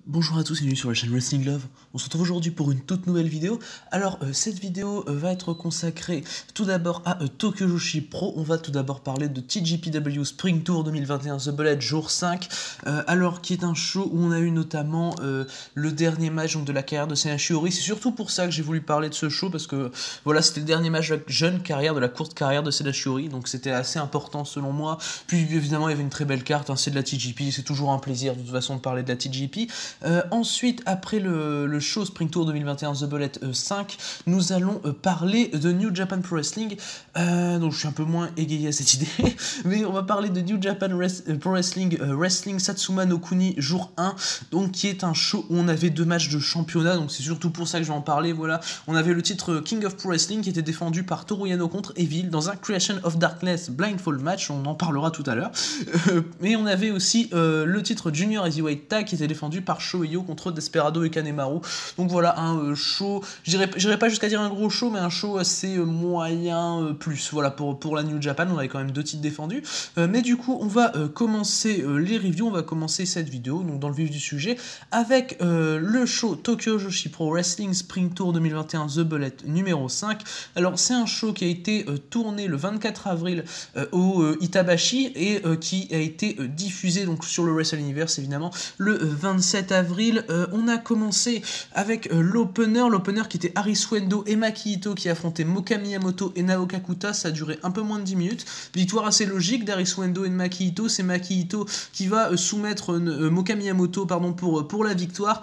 Bonjour à tous et bienvenue sur la chaîne Wrestling Love. On se retrouve aujourd'hui pour une toute nouvelle vidéo. Alors cette vidéo va être consacrée tout d'abord à Tokyo Joshi Pro. On va tout d'abord parler de TJPW Spring Tour 2021 The Bullet jour 5. Alors qui est un show où on a eu notamment le dernier match donc, de la carrière de Senna Shiori. C'est surtout pour ça que j'ai voulu parler de ce show parce que voilà, c'était le dernier match de la jeune carrière, de la courte carrière de Senna Shiori. Donc c'était assez important selon moi. Puis évidemment il y avait une très belle carte, hein, c'est de la TJP. C'est toujours un plaisir de toute façon de parler de la TJP. Ensuite, après le show Spring Tour 2021 The Bullet 5, nous allons parler de New Japan Pro Wrestling. Donc je suis un peu moins égayé à cette idée, mais on va parler de New Japan Pro Wrestling Wrestling Satsuma no Kuni jour 1, donc qui est un show où on avait deux matchs de championnat, donc c'est surtout pour ça que je vais en parler. Voilà, on avait le titre King of Pro Wrestling qui était défendu par Toru Yano contre Evil dans un Creation of Darkness Blindfold match, on en parlera tout à l'heure. Mais on avait aussi le titre Junior Heavyweight Tag qui était défendu par Shoyo contre Desperado et Kanemaru. Donc voilà, un show, j'irai pas jusqu'à dire un gros show, mais un show assez moyen plus. Voilà, pour la New Japan, on avait quand même deux titres défendus. Mais du coup, on va commencer les reviews, on va commencer cette vidéo, donc dans le vif du sujet, avec le show Tokyo Joshi Pro Wrestling Spring Tour 2021 The Bullet numéro 5. Alors c'est un show qui a été tourné le 24 avril au Itabashi et qui a été diffusé donc sur le Wrestle Universe évidemment le 27 avril. On a commencé avec l'opener qui était Aris Wendo et Maki Ito qui affrontaient Moka Miyamoto et Naoka Kuta. Ça a duré un peu moins de 10 minutes. Victoire assez logique d'Aris Wendo et de Maki Ito. C'est Maki Ito qui va soumettre Moka Miyamoto pour la victoire.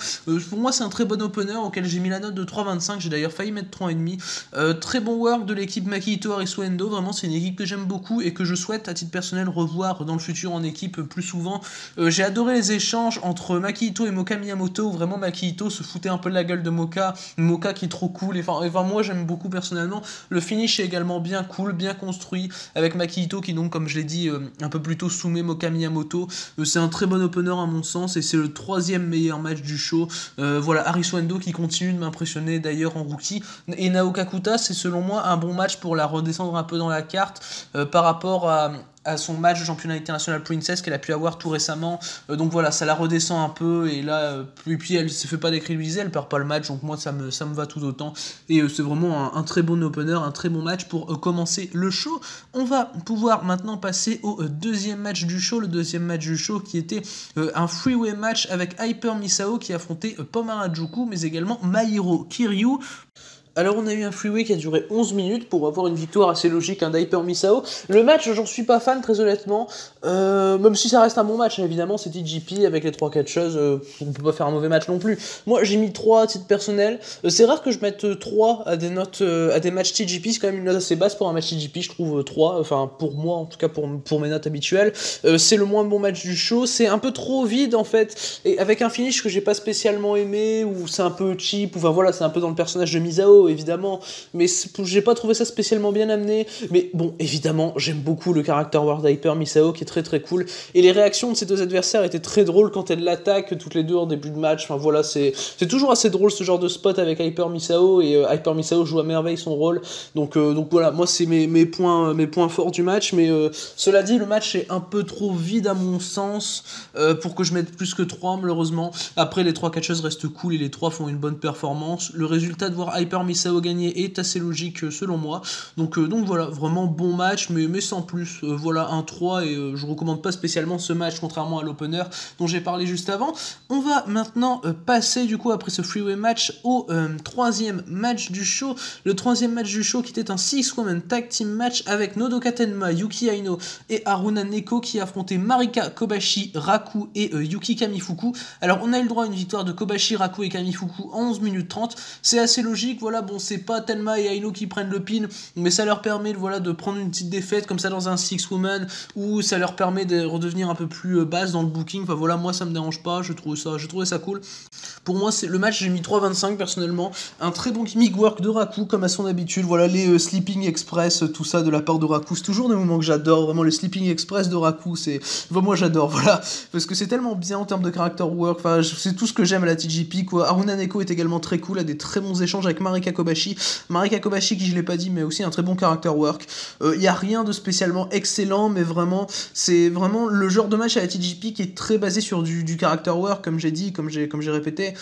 Pour moi c'est un très bon opener auquel j'ai mis la note de 3,25. J'ai d'ailleurs failli mettre 3,5. Très bon work de l'équipe Maki Ito Aris Wendo. Vraiment c'est une équipe que j'aime beaucoup et que je souhaite à titre personnel revoir dans le futur en équipe plus souvent. J'ai adoré les échanges entre Maki Ito et Moka Miyamoto où vraiment Maki Ito se foutait un peu de la gueule de Moka qui est trop cool, enfin moi j'aime beaucoup personnellement. Le finish est également bien cool, bien construit, avec Maki Ito qui donc comme je l'ai dit un peu plus tôt soumet Moka Miyamoto. C'est un très bon opener à mon sens et c'est le troisième meilleur match du show. Voilà, Aris Wendo qui continue de m'impressionner d'ailleurs en rookie, et Naoka Kuta c'est selon moi un bon match pour la redescendre un peu dans la carte par rapport à son match de championnat international Princess qu'elle a pu avoir tout récemment. Donc voilà, ça la redescend un peu et là puis elle se fait pas décrédibiliser, elle perd pas le match, donc moi ça me va tout autant et c'est vraiment un très bon opener, un très bon match pour commencer le show. On va pouvoir maintenant passer au deuxième match du show, le deuxième match du show qui était un freeway match avec Hyper Misao qui affrontait Poma Harajuku mais également Mahiro Kiryu. Alors on a eu un freeway qui a duré 11 minutes pour avoir une victoire assez logique d'Hyper Misao. Le match, j'en suis pas fan très honnêtement, même si ça reste un bon match, évidemment c'est TJP avec les 3 catcheuses, on peut pas faire un mauvais match non plus. Moi j'ai mis 3 à titre personnel, c'est rare que je mette 3 à des notes, à des matchs TJP, c'est quand même une note assez basse pour un match TJP, je trouve 3, enfin pour moi en tout cas pour mes notes habituelles. C'est le moins bon match du show, c'est un peu trop vide en fait, et avec un finish que j'ai pas spécialement aimé, ou c'est un peu cheap, enfin voilà, c'est un peu dans le personnage de Misao évidemment, mais j'ai pas trouvé ça spécialement bien amené. Mais bon, évidemment, j'aime beaucoup le caractère work d'Hyper Misao qui est très très cool, et les réactions de ces deux adversaires étaient très drôles quand elles l'attaquent toutes les deux en début de match. Enfin voilà, c'est toujours assez drôle ce genre de spot avec Hyper Misao, et Hyper Misao joue à merveille son rôle. Donc voilà, moi c'est mes points forts du match, mais cela dit, le match est un peu trop vide à mon sens pour que je mette plus que 3 malheureusement. Après les 3 catcheuses restent cool et les 3 font une bonne performance. Le résultat de voir Hyper Misao gagner est assez logique selon moi. Donc voilà, vraiment bon match, mais sans plus. Voilà, un 3 et je recommande pas spécialement ce match, contrairement à l'opener dont j'ai parlé juste avant. On va maintenant passer du coup après ce freeway match au troisième match du show. Le troisième match du show qui était un 6-woman tag team match avec Nodoka Tenma, Yuki Aino et Haruna Neko qui affrontaient Marika Kobashi, Raku et Yuki Kamifuku. Alors on a eu le droit à une victoire de Kobashi, Raku et Kamifuku en 11 minutes 30. C'est assez logique, voilà, bon c'est pas Tenma et Aino qui prennent le pin, mais ça leur permet voilà, de prendre une petite défaite comme ça dans un 6-woman, où ça leur permet de redevenir un peu plus basse dans le booking. Enfin voilà, moi ça me dérange pas, je trouvais ça cool. Pour moi, c'est le match, j'ai mis 3,25 personnellement. Un très bon gimmick work de Raku, comme à son habitude. Voilà, les Sleeping Express, tout ça de la part de Raku. C'est toujours des moments que j'adore. Vraiment, le Sleeping Express de Raku, c'est. Enfin, moi, j'adore, voilà. Parce que c'est tellement bien en termes de character work. Enfin, c'est tout ce que j'aime à la TJP, quoi. Haruna Neko est également très cool, a des très bons échanges avec Marika Kobashi. Marika Kobashi, qui je l'ai pas dit, mais aussi un très bon character work. Il y a rien de spécialement excellent, mais vraiment, c'est vraiment le genre de match à la TJP qui est très basé sur du character work, comme j'ai dit, comme j'ai répété.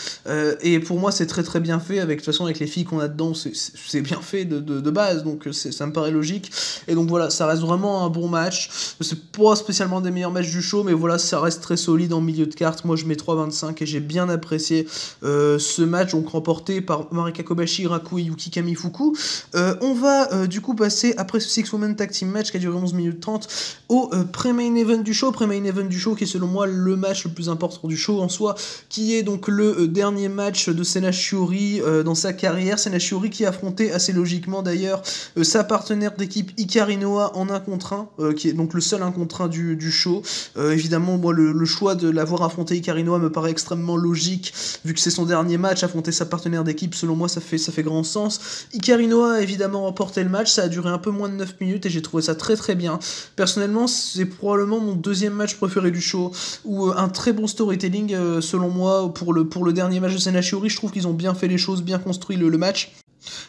Et pour moi, c'est très très bien fait. Avec, de toute façon, avec les filles qu'on a dedans, c'est bien fait de base, donc ça me paraît logique. Et donc voilà, ça reste vraiment un bon match. C'est pas spécialement des meilleurs matchs du show, mais voilà, ça reste très solide en milieu de carte. Moi, je mets 3,25 et j'ai bien apprécié ce match, donc remporté par Marika Kobashi, Raku et Yuki Kamifuku. On va du coup passer, après ce 6-woman tag team match qui a duré 11 minutes 30, au pré-main event du show. Pré-main event du show qui est selon moi le match le plus important du show en soi, qui est donc le dernier match de Sena Shiori dans sa carrière. Sena Shiori qui a affronté assez logiquement d'ailleurs sa partenaire d'équipe Hikari Noa en 1 contre 1, qui est donc le seul 1 contre 1 du show. Évidemment, moi le choix de l'avoir affronté Hikari Noa me paraît extrêmement logique, vu que c'est son dernier match, affronter sa partenaire d'équipe, selon moi ça fait grand sens. Hikari Noa a évidemment remporté le match, ça a duré un peu moins de 9 minutes et j'ai trouvé ça très très bien. Personnellement, c'est probablement mon deuxième match préféré du show, ou un très bon storytelling selon moi pour le dernier match de Sena Shiori. Je trouve qu'ils ont bien fait les choses, bien construit le match.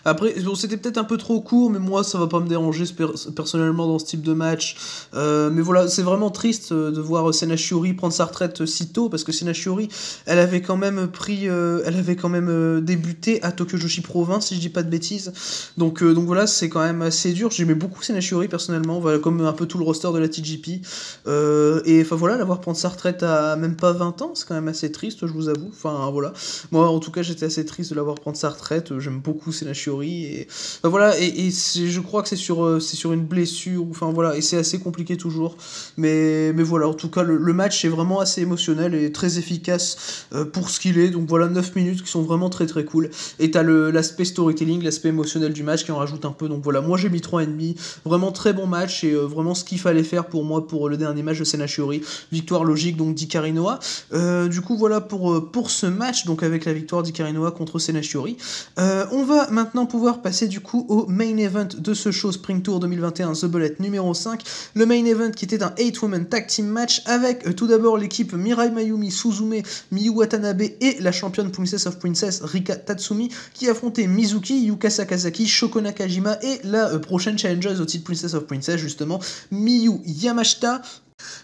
Après, bon, c'était peut-être un peu trop court, mais moi ça va pas me déranger personnellement dans ce type de match. Mais voilà, c'est vraiment triste de voir Sena Shiori prendre sa retraite si tôt, parce que Sena Shiori, elle avait quand même débuté à Tokyo Joshi Pro 20, si je dis pas de bêtises. Donc voilà, c'est quand même assez dur. J'aimais beaucoup Sena Shiori personnellement, voilà, comme un peu tout le roster de la TJP. Et enfin voilà, la voir prendre sa retraite à même pas 20 ans, c'est quand même assez triste, je vous avoue. Enfin voilà, moi en tout cas j'étais assez triste de la voir prendre sa retraite. J'aime beaucoup Sena Shiori et voilà, et je crois que c'est sur une blessure, enfin voilà, et c'est assez compliqué toujours, mais voilà, en tout cas le match est vraiment assez émotionnel et très efficace pour ce qu'il est. Donc voilà, 9 minutes qui sont vraiment très très cool, et t'as l'aspect storytelling, l'aspect émotionnel du match qui en rajoute un peu. Donc voilà, moi j'ai mis 3,5, vraiment très bon match, et vraiment ce qu'il fallait faire pour moi pour le dernier match de Sena Shiori. Victoire logique donc d'Hikari Noa. Du coup voilà pour ce match, donc avec la victoire d'Hikari Noa contre Sena Shiori. On va maintenant pouvoir passer du coup au main event de ce show Spring Tour 2021 The Bullet numéro 5. Le main event qui était un 8-woman tag team match avec tout d'abord l'équipe Mirai Mayumi, Suzume, Miyu Watanabe et la championne Princess of Princess Rika Tatsumi qui affrontait Mizuki, Yuka Sakazaki, Shoko Nakajima et la prochaine challengeuse au titre Princess of Princess justement, Miyu Yamashita.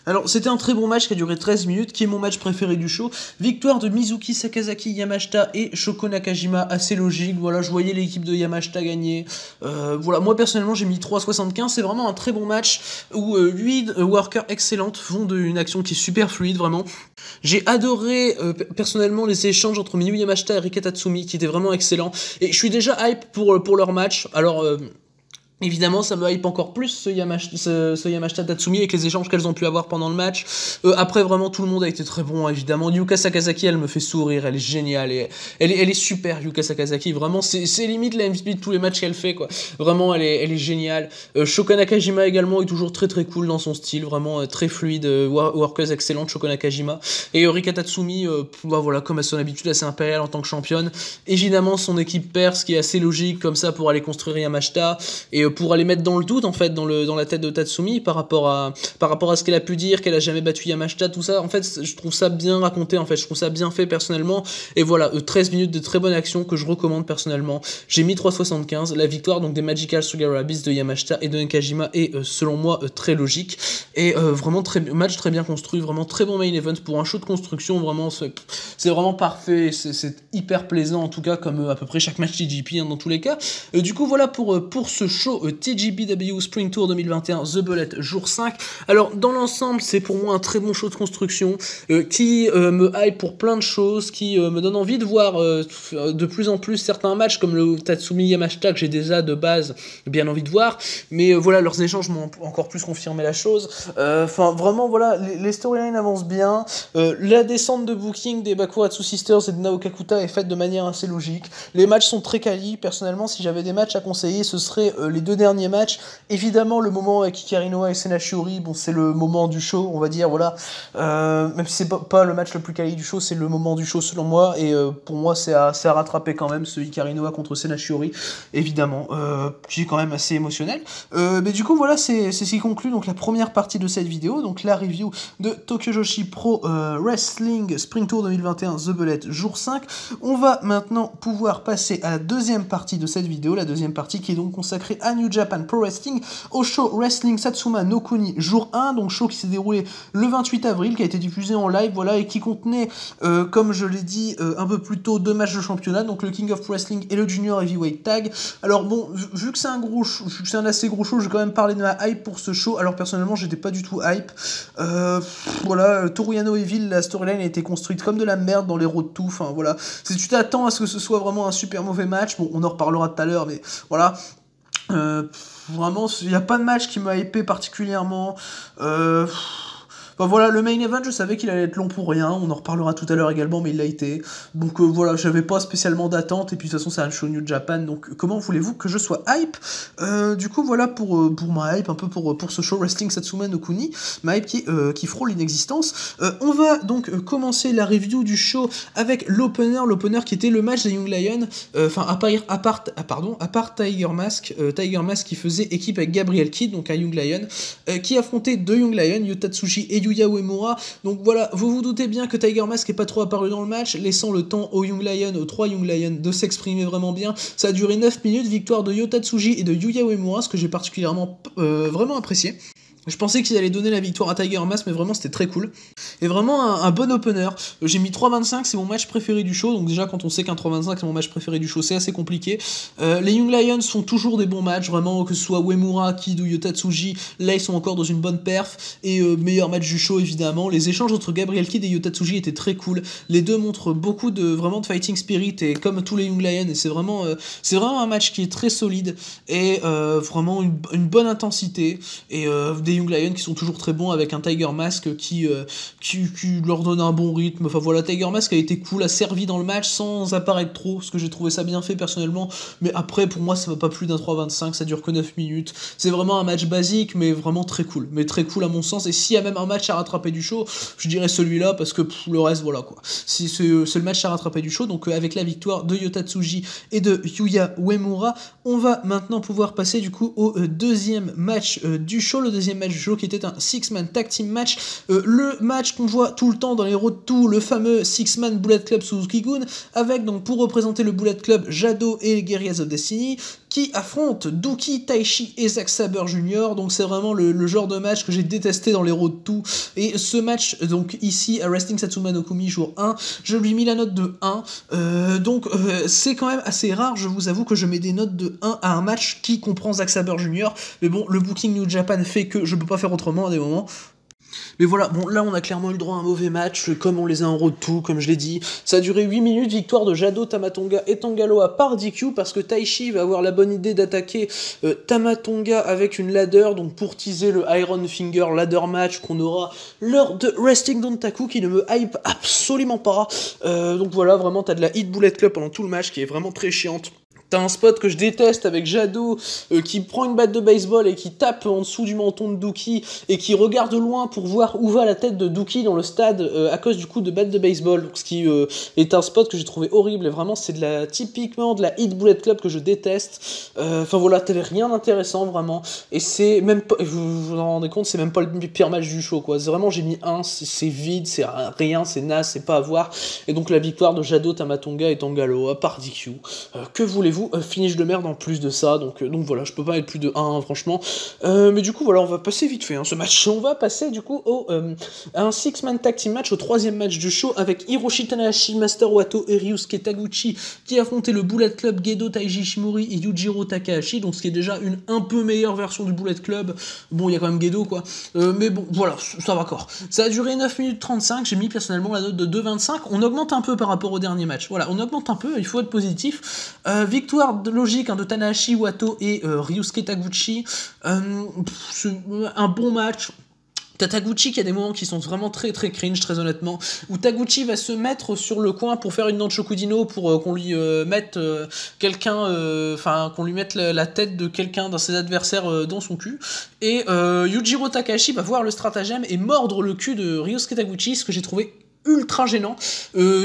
Alors c'était un très bon match qui a duré 13 minutes, qui est mon match préféré du show. Victoire de Mizuki, Sakazaki, Yamashita et Shoko Nakajima, assez logique. Voilà, je voyais l'équipe de Yamashita gagner. Voilà, moi personnellement j'ai mis 3,75. C'est vraiment un très bon match où 8 workers excellentes font une action qui est super fluide, vraiment. J'ai adoré personnellement les échanges entre Miyu Yamashita et Rika Tatsumi qui étaient vraiment excellents. Et je suis déjà hype pour leur match. Alors évidemment, ça me hype encore plus ce Yamashita Tatsumi avec les échanges qu'elles ont pu avoir pendant le match. Après, vraiment, tout le monde a été très bon, évidemment. Yuka Sakazaki, elle me fait sourire, elle est géniale. Et elle est super, Yuka Sakazaki. Vraiment, c'est limite la MVP de tous les matchs qu'elle fait, quoi. Vraiment, elle est géniale. Shoko Nakajima également est toujours très très cool dans son style. Vraiment, très fluide. Workeuse excellente, Shoko Nakajima. Et Rika Tatsumi, bah voilà, comme à son habitude, assez impériale en tant que championne. Évidemment, son équipe perse, qui est assez logique, comme ça, pour aller construire Yamashita. Et pour aller mettre dans le doute en fait dans la tête de Tatsumi par rapport à ce qu'elle a pu dire, qu'elle a jamais battu Yamashita, tout ça. En fait, je trouve ça bien raconté, en fait, je trouve ça bien fait personnellement. Et voilà, 13 minutes de très bonne action que je recommande personnellement. J'ai mis 3,75. La victoire donc des Magical Sugar Abyss de Yamashita et de Nakajima est selon moi très logique et vraiment match très bien construit, vraiment très bon main event pour un show de construction. Vraiment, c'est vraiment parfait, c'est hyper plaisant en tout cas, comme à peu près chaque match TJP dans tous les cas. Du coup voilà pour ce show TJPW Spring Tour 2021 The Bullet jour 5. Alors dans l'ensemble c'est pour moi un très bon show de construction qui me hype pour plein de choses, qui me donne envie de voir de plus en plus certains matchs comme le Tatsumi Yamashita que j'ai déjà de base bien envie de voir, mais voilà, leurs échanges m'ont encore plus confirmé la chose. Enfin vraiment voilà, les storylines avancent bien, la descente de booking des Bakuratsu Sisters et de Naokakuta est faite de manière assez logique, les matchs sont très quali. Personnellement si j'avais des matchs à conseiller ce serait les deux derniers matchs. Évidemment, le moment avec Hikaru Noa et Sena Shiori, bon, c'est le moment du show, on va dire, voilà. Même si c'est pas le match le plus quali du show, c'est le moment du show selon moi, et pour moi, c'est à rattraper quand même, ce Hikaru Noa contre Sena Shiori, évidemment, qui est quand même assez émotionnel. Mais du coup, voilà, c'est ce qui conclut donc la première partie de cette vidéo, donc la review de Tokyo Joshi Pro Wrestling Spring Tour 2021 The Bullet jour 5. On va maintenant pouvoir passer à la deuxième partie de cette vidéo, la deuxième partie qui est donc consacrée à New Japan Pro Wrestling, au show Wrestling Satsuma no Kuni jour 1, donc show qui s'est déroulé le 28 avril, qui a été diffusé en live, voilà, et qui contenait, comme je l'ai dit un peu plus tôt, deux matchs de championnat, donc le King of Wrestling et le Junior Heavyweight Tag. Alors bon, vu que c'est un gros show, vu que c'est un assez gros show, je vais quand même parler de ma hype pour ce show. Alors personnellement, j'étais pas du tout hype. Voilà, Toru Yano Evil, la storyline a été construite comme de la merde dans les road to, enfin voilà. Si tu t'attends à ce que ce soit vraiment un super mauvais match, bon, on en reparlera tout à l'heure, mais voilà. Vraiment, il n'y a pas de match qui m'a hypé particulièrement. Enfin, voilà, le main event, je savais qu'il allait être long pour rien, on en reparlera tout à l'heure également, mais il l'a été. Donc voilà, j'avais pas spécialement d'attente, et puis de toute façon c'est un show New Japan, donc comment voulez-vous que je sois hype? Du coup voilà pour ma hype, un peu pour ce show Wrestling Satsuma no Kuni, ma hype qui frôle l'inexistence. On va donc commencer la review du show avec l'opener qui était le match des Young Lions, à part Tiger Mask qui faisait équipe avec Gabriel Kidd, donc un Young Lion, qui affrontait deux Young Lions, Yota Tsuji et Yuya Uemura. Donc voilà, vous vous doutez bien que Tiger Mask n'est pas trop apparu dans le match, laissant le temps aux trois Young Lions de s'exprimer vraiment bien. Ça a duré 9 minutes, victoire de Yota Tsuji et de Yuya Uemura, ce que j'ai particulièrement vraiment apprécié. Je pensais qu'ils allaient donner la victoire à Tiger Mask, mais vraiment c'était très cool. Et vraiment un bon opener. J'ai mis 3.25, c'est mon match préféré du show. Donc déjà quand on sait qu'un 3.25 c'est mon match préféré du show, c'est assez compliqué. Les Young Lions font toujours des bons matchs, vraiment, que ce soit Uemura, Kidd ou Yota Tsuji. Là ils sont encore dans une bonne perf. Et meilleur match du show évidemment. Les échanges entre Gabriel Kidd et Yota Tsuji étaient très cool. Les deux montrent beaucoup de fighting spirit, et comme tous les Young Lions. Et c'est vraiment un match qui est très solide. Et vraiment une bonne intensité. Et des Young Lions qui sont toujours très bons, avec un Tiger Mask qui leur donne un bon rythme. Enfin voilà, Tiger Mask a été cool, a servi dans le match sans apparaître trop, parce que j'ai trouvé ça bien fait personnellement. Mais après, pour moi, ça va pas plus d'un 3.25, ça dure que 9 minutes. C'est vraiment un match basique, mais vraiment très cool. Mais très cool à mon sens. Et s'il y a même un match à rattraper du show, je dirais celui-là, parce que le reste, voilà quoi. C'est le match à rattraper du show. Donc avec la victoire de Yota Tsuji et de Yuya Uemura, on va maintenant pouvoir passer du coup au deuxième match du show. Le deuxième match du show qui était un 6-man tag team match, le match qu'on voit tout le temps dans les road to, le fameux 6-man Bullet Club Suzuki-gun, avec donc pour représenter le Bullet Club Jado et les Guerrillas of Destiny, qui affrontent Douki, Taichi et Zack Sabre Jr. Donc c'est vraiment le genre de match que j'ai détesté dans les road to, et ce match donc ici à Wrestling Satsuma no Kuni jour 1, je lui ai mis la note de 1, donc c'est quand même assez rare, je vous avoue, que je mets des notes de 1 à un match qui comprend Zack Sabre Jr. Mais bon, le booking New Japan fait que je peux pas faire autrement à des moments. Mais voilà, bon là on a clairement eu le droit à un mauvais match, comme on les a en road to, comme je l'ai dit. Ça a duré 8 minutes, victoire de Jado, Tamatonga et Tangaloa par DQ, parce que Taichi va avoir la bonne idée d'attaquer Tamatonga avec une ladder, donc pour teaser le Iron Finger ladder match qu'on aura lors de Wrestling Dontaku, qui ne me hype absolument pas. Donc voilà, vraiment t'as de la Hit Bullet Club pendant tout le match, qui est vraiment très chiante. T'as un spot que je déteste avec Jado qui prend une batte de baseball et qui tape en dessous du menton de Douki et qui regarde de loin pour voir où va la tête de Douki dans le stade à cause du coup de batte de baseball. Donc, ce qui est un spot que j'ai trouvé horrible, et vraiment c'est typiquement de la Hit Bullet Club que je déteste. Enfin voilà, t'avais rien d'intéressant vraiment, et c'est même pas, vous vous en rendez compte, c'est même pas le pire match du show quoi. C'est vraiment, j'ai mis 1, c'est vide, c'est rien, c'est naze, c'est pas à voir. Et donc la victoire de Jado, Tamatonga et Tangaloa par DQ. Que voulez-vous, finish de merde en plus de ça, donc voilà, je peux pas mettre plus de 1 franchement. Mais du coup voilà, on va passer vite fait ce match. On va passer du coup à un 6-man tag team match, au troisième match du show, avec Hiroshi Tanahashi, Master Wato et Ryusuke Taguchi qui affrontaient le Bullet Club Gedo, Taiji Ishimori et Yujiro Takahashi, donc ce qui est déjà une un peu meilleure version du Bullet Club. Bon, il y a quand même Gedo quoi, mais bon voilà, ça va encore. Ça a duré 9 minutes 35, j'ai mis personnellement la note de 2.25, on augmente un peu par rapport au dernier match, voilà, on augmente un peu, il faut être positif. Victoire logique de Tanahashi, Wato et Ryusuke Taguchi, c'est un bon match. T'as Taguchi qui a des moments qui sont vraiment très cringe, très honnêtement, où Taguchi va se mettre sur le coin pour faire une Nanchokudino pour qu'on lui mette qu'on lui mette la tête de quelqu'un d'un ses adversaires dans son cul, et Yujiro Takahashi va voir le stratagème et mordre le cul de Ryosuke Taguchi, ce que j'ai trouvé ultra gênant.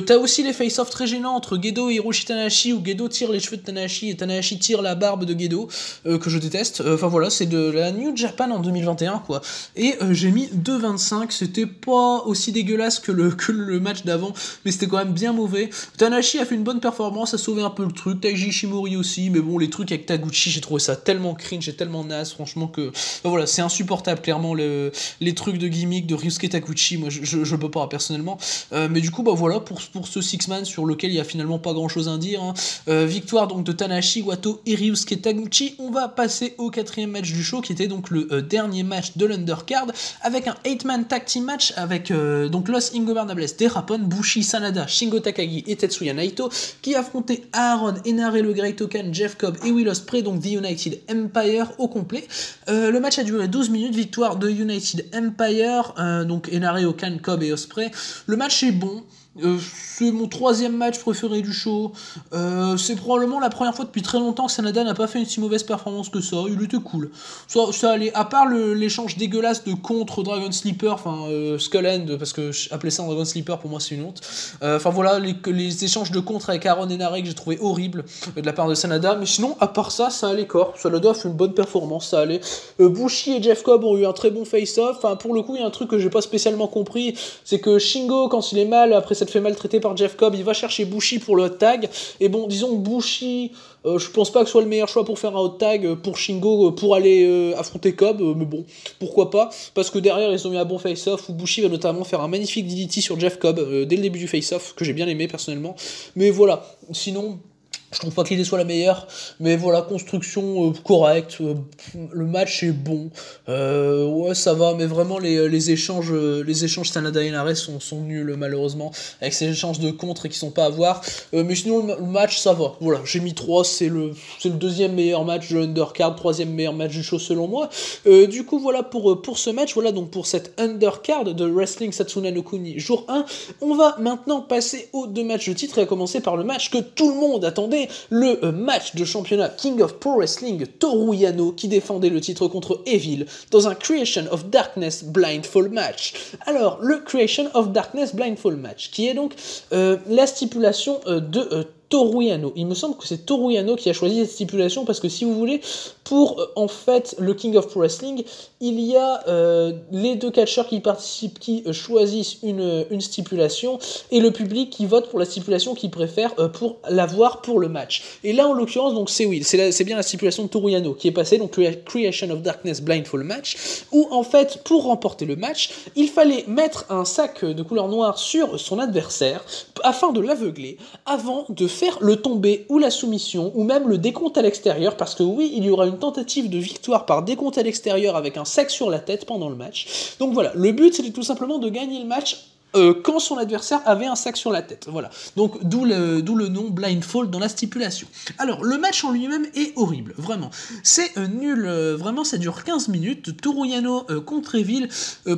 T'as aussi les face-off très gênants entre Gedo et Hiroshi Tanahashi, où Gedo tire les cheveux de Tanahashi et Tanahashi tire la barbe de Gedo, que je déteste. Enfin voilà, c'est de la New Japan en 2021 quoi. Et j'ai mis 2,25, c'était pas aussi dégueulasse que le match d'avant, mais c'était quand même bien mauvais. Tanahashi a fait une bonne performance, a sauvé un peu le truc, Taiji Ishimori aussi, mais bon, les trucs avec Taguchi, j'ai trouvé ça tellement cringe et tellement naze, franchement que... Enfin, voilà, c'est insupportable, clairement, les trucs de gimmick de Ryosuke Taguchi, moi je peux pas, personnellement. Mais du coup, bah voilà, pour ce Six-Man sur lequel il y a finalement pas grand-chose à dire, hein. Victoire donc de Tanahashi, Wato et Ryosuke Taguchi. On va passer au 4e match du show, qui était donc le dernier match de l'Undercard, avec un 8-man tag team match avec donc Los Ingobernables des Rapon, Bushi, Sanada, Shingo Takagi et Tetsuya Naito, qui affrontaient Aaron, Enare, le Great Okan, Jeff Cobb et Will Ospreay, donc The United Empire au complet. Le match a duré 12 minutes, victoire de United Empire, donc Enare, Okan, Cobb et Ospreay. Le match est bon. C'est mon 3e match préféré du show. C'est probablement la première fois depuis très longtemps que Sanada n'a pas fait une si mauvaise performance que ça. Il était cool. Ça allait, à part l'échange dégueulasse de contre Dragon Sleeper, Skull End, parce que appeler ça un Dragon Sleeper pour moi c'est une honte. Enfin voilà, les échanges de contre avec Aaron et Nare que j'ai trouvé horrible de la part de Sanada. Mais sinon, à part ça, ça allait corps. Sanada a fait une bonne performance, ça allait. Bushi et Jeff Cobb ont eu un très bon face-off. Enfin, pour le coup, il y a un truc que j'ai pas spécialement compris, c'est que Shingo, quand il est mal, après s'être fait maltraiter par Jeff Cobb, il va chercher Bushi pour le hot tag, et bon, disons que Bushi, je pense pas que ce soit le meilleur choix pour faire un hot tag pour Shingo, pour aller affronter Cobb, mais bon, pourquoi pas, parce que derrière ils ont eu un bon face-off, où Bushi va notamment faire un magnifique DDT sur Jeff Cobb, dès le début du face-off, que j'ai bien aimé personnellement, mais voilà, sinon... Je trouve pas que l'idée soit la meilleure, mais voilà, construction correcte, le match est bon, ouais ça va, mais vraiment les échanges Sanada et Nare sont nuls malheureusement, avec ces échanges de contre qui sont pas à voir, mais sinon le match ça va, voilà, j'ai mis 3, c'est le 2e meilleur match de l'Undercard, 3e meilleur match du show selon moi, du coup voilà pour ce match, voilà donc pour cette Undercard de Wrestling Satsuna no Kuni jour 1, on va maintenant passer aux 2 matchs de titre, et à commencer par le match que tout le monde attendait, le match de championnat King of Pro Wrestling, Toru Yano qui défendait le titre contre Evil dans un Creation of Darkness Blindfold match. Alors, le Creation of Darkness Blindfold match, qui est donc la stipulation de Toru Yano. Il me semble que c'est Toru Yano qui a choisi cette stipulation parce que si vous voulez, pour en fait le King of Pro Wrestling, il y a les 2 catcheurs qui participent qui choisissent une stipulation et le public qui vote pour la stipulation qu'il préfère pour l'avoir pour le match. Et là en l'occurrence donc c'est bien la stipulation de Toru Yano qui est passée, donc Creation of Darkness Blindfold match, où en fait pour remporter le match, il fallait mettre un sac de couleur noire sur son adversaire afin de l'aveugler avant de faire le tombé ou la soumission ou même le décompte à l'extérieur, parce que oui, il y aura une tentative de victoire par décompte à l'extérieur avec un sac sur la tête pendant le match. Donc voilà, le but c'était tout simplement de gagner le match quand son adversaire avait un sac sur la tête, voilà. Donc d'où le nom Blindfold dans la stipulation. Alors le match en lui-même est horrible, vraiment. C'est nul, vraiment ça dure 15 minutes. Toru Yano contre Evil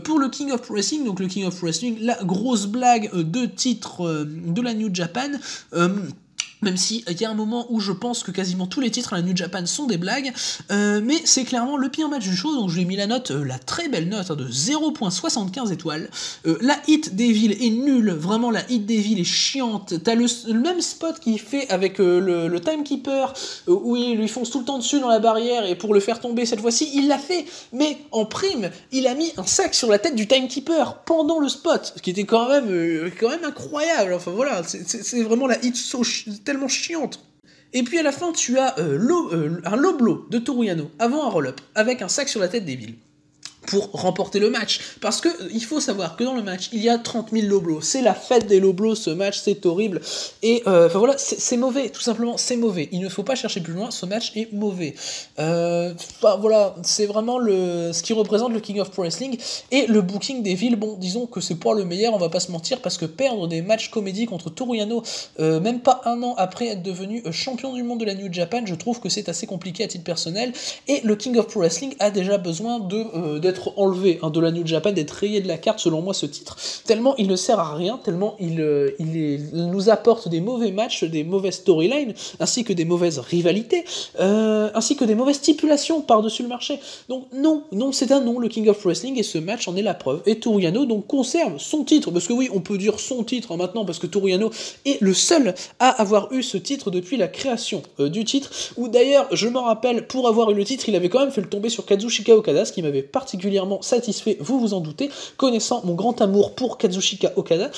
pour le King of Wrestling, donc le King of Wrestling, la grosse blague de titre de la New Japan. Même si il y a un moment où je pense que quasiment tous les titres à la New Japan sont des blagues, mais c'est clairement le pire match du show, donc je lui ai mis la note, la très belle note de 0.75 étoiles. La hit d'Evil est nulle, vraiment la hit d'Evil est chiante. T'as le même spot qu'il fait avec le Timekeeper, où il lui fonce tout le temps dessus dans la barrière, et pour le faire tomber cette fois-ci, il l'a fait, mais en prime, il a mis un sac sur la tête du Timekeeper pendant le spot, ce qui était quand même incroyable. Enfin voilà, c'est vraiment la hit tellement chiante. Et puis à la fin, tu as un low blow de Toru Yano avant un roll-up avec un sac sur la tête d'Evil pour remporter le match, parce que il faut savoir que dans le match il y a 30 000 low blows, c'est la fête des low blows ce match, c'est horrible, et enfin voilà, c'est mauvais, tout simplement c'est mauvais, il ne faut pas chercher plus loin, ce match est mauvais, voilà, c'est vraiment ce qui représente le King of Pro Wrestling, et le booking des villes, bon disons que c'est pas le meilleur, on va pas se mentir, parce que perdre des matchs comédie contre Toru Yano, même pas un an après être devenu champion du monde de la New Japan, je trouve que c'est assez compliqué à titre personnel, et le King of Pro Wrestling a déjà besoin d'être d'être enlevé de la New Japan, d'être rayé de la carte selon moi ce titre, tellement il ne sert à rien, tellement il nous apporte des mauvais matchs, des mauvaises storylines, ainsi que des mauvaises rivalités, ainsi que des mauvaises stipulations par-dessus le marché. Donc non, c'est un non, le King of Wrestling, et ce match en est la preuve. Et Toru Yano donc conserve son titre, parce que oui, on peut dire son titre maintenant, parce que Toru Yano est le seul à avoir eu ce titre depuis la création du titre, où d'ailleurs, je me rappelle, pour avoir eu le titre, il avait quand même fait le tomber sur Kazuchika Okada, ce qui m'avait particulièrement satisfait, vous vous en doutez, connaissant mon grand amour pour Kazuchika Okada.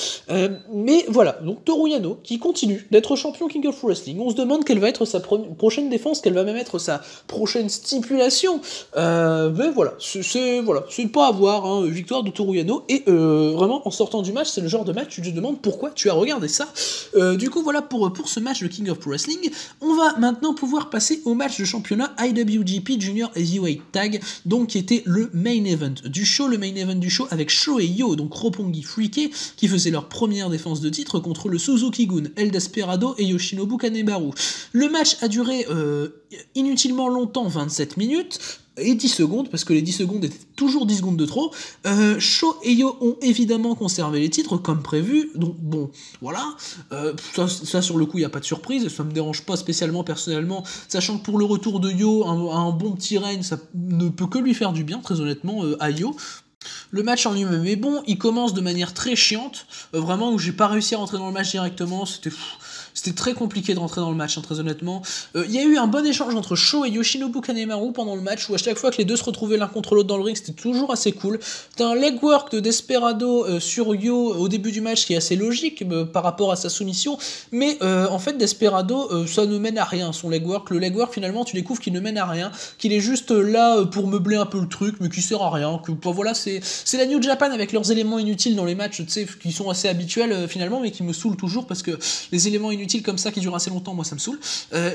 Mais voilà, donc Toru Yano qui continue d'être champion King of Wrestling. On se demande quelle va être sa prochaine défense, quelle va même être sa prochaine stipulation. Mais voilà, c'est pas à voir, hein, victoire de Toru Yano. Et vraiment, en sortant du match, c'est le genre de match où tu te demandes pourquoi tu as regardé ça. Du coup, voilà pour ce match de King of Wrestling. On va maintenant pouvoir passer au match de championnat IWGP Junior Heavyweight Tag, donc qui était le main event du show, avec Sho et Yo, donc Roppongi Freaky, qui faisaient leur première défense de titre contre le Suzuki-gun, El Desperado et Yoshinobu Kanemaru. Le match a duré inutilement longtemps, 27 minutes, et 10 secondes, parce que les 10 secondes étaient toujours 10 secondes de trop. Sho et Yo ont évidemment conservé les titres, comme prévu, donc bon, voilà. Ça sur le coup, il n'y a pas de surprise, ça me dérange pas spécialement personnellement, sachant que pour le retour de Yo, un bon petit règne, ça ne peut que lui faire du bien, très honnêtement, à Yo. Le match en lui-même est bon, il commence de manière très chiante, vraiment où j'ai pas réussi à rentrer dans le match directement, c'était très compliqué de rentrer dans le match, hein, très honnêtement. Il y a eu un bon échange entre Sho et Yoshinobu Kanemaru pendant le match, où à chaque fois que les deux se retrouvaient l'un contre l'autre dans le ring, c'était toujours assez cool. T'as un leg work de Desperado sur Yo au début du match qui est assez logique par rapport à sa soumission, mais en fait Desperado, ça ne mène à rien, son leg work. Le leg work, finalement, tu découvres qu'il ne mène à rien, qu'il est juste là pour meubler un peu le truc, mais qui sert à rien. Voilà, c'est la New Japan avec leurs éléments inutiles dans les matchs, tu sais, qui sont assez habituels finalement, mais qui me saoulent toujours, parce que les éléments inutiles comme ça qui durent assez longtemps, moi ça me saoule.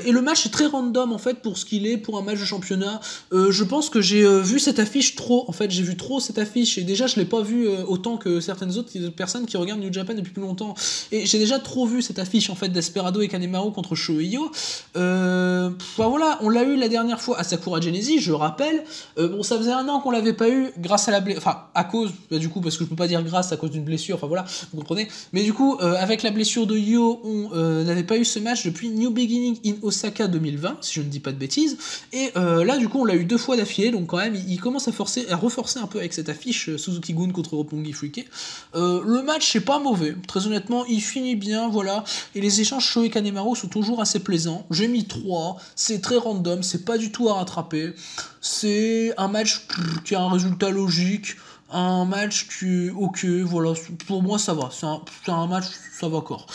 Et le match est très random en fait pour ce qu'il est, pour un match de championnat. Je pense que j'ai vu cette affiche trop, en fait j'ai vu trop cette affiche, et déjà je l'ai pas vu autant que certaines autres personnes qui regardent New Japan depuis plus longtemps, et j'ai déjà trop vu cette affiche en fait Desperado et Kanemaru contre Sho et Yo. Voilà, on l'a eu la dernière fois à Sakura Genesis, je rappelle. Bon, ça faisait 1 an qu'on l'avait pas eu grâce à la blessure, enfin à cause, du coup, parce que je peux pas dire grâce à cause d'une blessure, enfin voilà, vous comprenez. Mais du coup, avec la blessure de Yo, on n'avait pas eu ce match depuis New Beginning in Osaka 2020, si je ne dis pas de bêtises. Et là, du coup, on l'a eu 2 fois d'affilée, donc quand même, il commence à reforcer un peu avec cette affiche Suzuki-gun contre Roppongi Freaky. Le match, c'est pas mauvais, très honnêtement, il finit bien, voilà. Et les échanges Sho et Kanemaru sont toujours assez plaisants. J'ai mis 3, c'est très random, c'est pas du tout à rattraper. C'est un match qui a un résultat logique, un match qui, ok, voilà, pour moi ça va, c'est un match, ça va encore.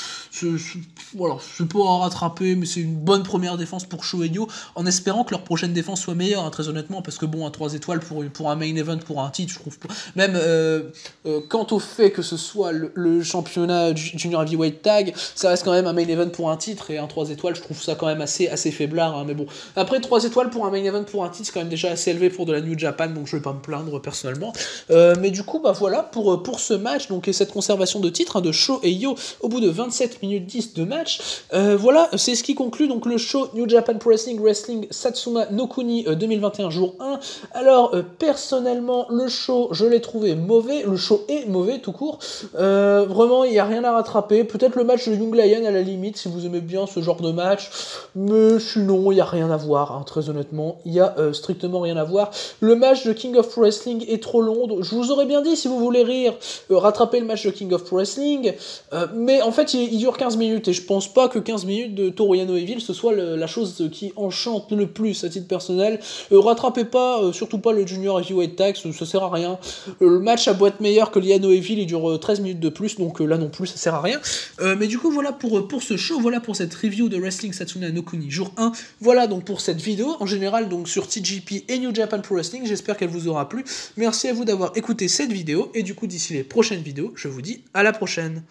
Voilà, c'est pas à rattraper, mais c'est une bonne première défense pour Sho et Yo, en espérant que leur prochaine défense soit meilleure, hein, très honnêtement, parce que bon, à 3 étoiles pour un main event, pour un titre, je trouve pas. Même quant au fait que ce soit le championnat Junior Heavyweight Tag, ça reste quand même un main event pour un titre, et un 3 étoiles, je trouve ça quand même assez faiblard, hein, mais bon. Après, 3 étoiles pour un main event pour un titre, c'est quand même déjà assez élevé pour de la New Japan, donc je vais pas me plaindre personnellement. Mais du coup, bah voilà, pour ce match, donc, et cette conservation de titre, hein, de Sho et Yo, au bout de 27 minutes 10 de match, voilà, c'est ce qui conclut donc le show New Japan Pro Wrestling Satsuma no Kuni 2021 jour 1. Alors, personnellement, le show, je l'ai trouvé mauvais, le show est mauvais tout court, vraiment, il n'y a rien à rattraper, peut-être le match de Young Lion à la limite, si vous aimez bien ce genre de match, mais sinon, il n'y a rien à voir, hein, très honnêtement, il n'y a strictement rien à voir. Le match de King of Wrestling est trop long, donc je vous aurais bien dit, si vous voulez rire, rattrapez le match de King of Wrestling, mais en fait, il dure 15 minutes, et je pense pas que 15 minutes de Toru Yano Evil, ce soit la chose qui enchante le plus à titre personnel. Rattrapez pas, surtout pas le Junior Heavyweight Tag, ça sert à rien. Le match a beau être meilleur que le Yano Evil, il dure 13 minutes de plus, donc là non plus, ça sert à rien. Mais du coup, voilà pour ce show, voilà pour cette review de Wrestling Satsuma no Kuni jour 1. Voilà donc pour cette vidéo, en général donc sur TJP et New Japan Pro Wrestling, j'espère qu'elle vous aura plu. Merci à vous d'avoir écouté cette vidéo, et du coup d'ici les prochaines vidéos, je vous dis à la prochaine.